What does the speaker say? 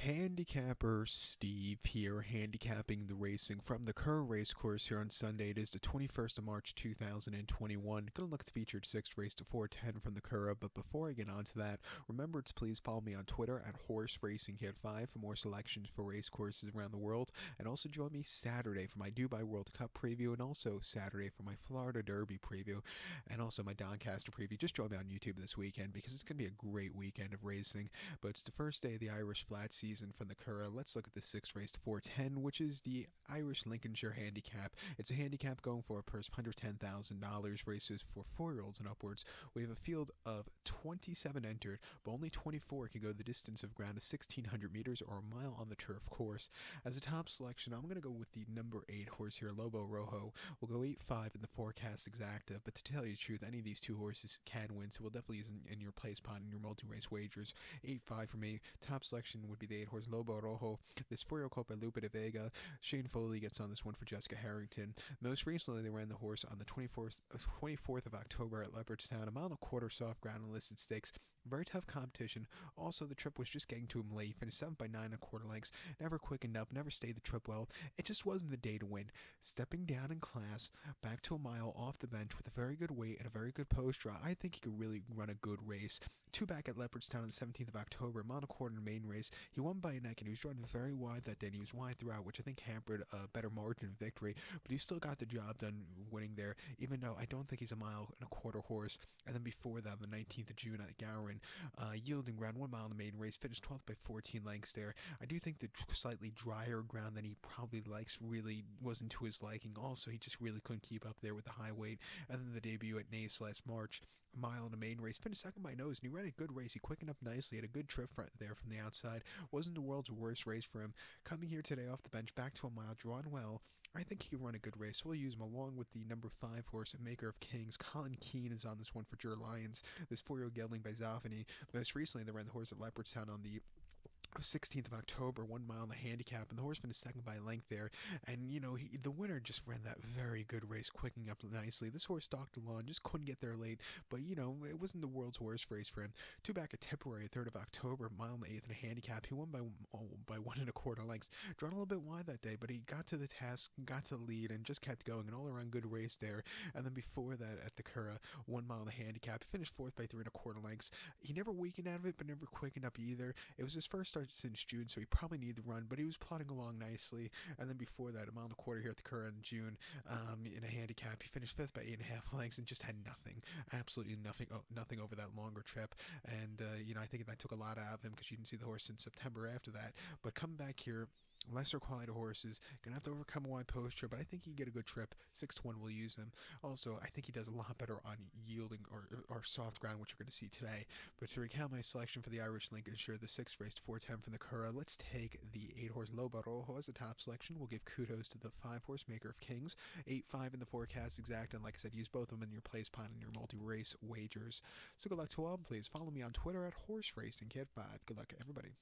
Handicapper Steve here, handicapping the racing from the Curragh Racecourse here on Sunday. It is the 21st of March 2021. Gonna look at the featured sixth race to 410 from the Curragh, but before I get on to that, remember to please follow me on Twitter at HorseRacingKid5 for more selections for race courses around the world, and also join me Saturday for my Dubai World Cup preview, and also Saturday for my Florida Derby preview, and also my Doncaster preview. Just join me on YouTube this weekend because it's gonna be a great weekend of racing. But it's the first day of the Irish flat season from the Curragh. Let's look at the sixth race to 410, which is the Irish Lincolnshire handicap. It's a handicap going for a purse of $110,000, races for 4-year-olds and upwards. We have a field of 27 entered, but only 24 can go the distance of ground of 1,600 meters or a mile on the turf course. As a top selection, I'm going to go with the number 8 horse here, Lobo Rojo. We'll go 8-5 in the forecast exacta, but to tell you the truth, any of these two horses can win, so we'll definitely use in your place pot in your multi-race wagers. 8-5 for me. Top selection would be the 8 horse Lobo Rojo. This 4-year-old colt by Lupa de Vega. Shane Foley gets on this one for Jessica Harrington. Most recently, they ran the horse on the 24th of October at Leopardstown. A mile and a quarter soft ground and listed stakes. Very tough competition. Also, the trip was just getting to him late. Finished 7 by 9 1/4 lengths. Never quickened up. Never stayed the trip well. It just wasn't the day to win. Stepping down in class, back to a mile off the bench with a very good weight and a very good post draw, I think he could really run a good race. 2 back at Leopardstown on the 17th of October, a mile and a quarter in the main race. He won by a neck, and he was drawn very wide that day, and he was wide throughout, which I think hampered a better margin of victory. But he still got the job done winning there, even though I don't think he's a mile and a quarter horse. And then before that, on the 19th of June at Gowran, yielding ground, 1 mile in the main race, finished 12th by 14 lengths there. I do think the slightly drier ground than he probably likes really wasn't to his liking. Also, he just really couldn't keep up there with the high weight. And then the debut at Naas last March, a mile in the main race, finished second by nose, and he ran a good race. He quickened up nicely, had a good trip there from the outside. Wasn't the world's worst race for him. Coming here today off the bench, back to a mile, drawn well. I think he can run a good race. We'll use him along with the number 5 horse, Maker of Kings. Colin Keane is on this one for Jer Lyons. This 4-year-old gelding by Zoffany. Most recently, they ran the horse at Leopardstown on the 16th of October, 1 mile in the handicap, and the horse finished second by a length there. And the winner just ran that very good race, quicking up nicely. This horse stalked along, just couldn't get there late, but it wasn't the world's worst race for him. 2 back at Tipperary, 3rd of October, mile in the 8th in a handicap. He won by 1 1/4 lengths. Drawn a little bit wide that day, but he got to the task, got to the lead, and just kept going. An all-around good race there. And then before that, at the Curragh, 1 mile in the handicap. He finished 4th by 3 1/4 lengths. He never weakened out of it, but never quickened up either. It was his first start since June, so he probably needed the run, but he was plodding along nicely. And then before that, a mile and a quarter here at the Curragh in June, in a handicap. He finished 5th by 8.5 lengths and just had nothing, absolutely nothing over that longer trip. And I think that took a lot out of him because you didn't see the horse since September after that. But coming back here, lesser quality horses, gonna have to overcome a wide posture, but I think he can get a good trip. 6-1 will use him. Also, I think he does a lot better on yielding or soft ground, which you're going to see today. But to recount my selection for the Irish Lincolnshire, the 6th race to 410 from the Curragh, let's take the 8 horse Lobo Rojo as a top selection. We'll give kudos to the 5 horse Maker of Kings. 8-5 in the forecast exact, and like I said, use both of them in your place pot and your multi-race wagers. So good luck to all. Please follow me on Twitter at HorseRacingKid5. Good luck, everybody.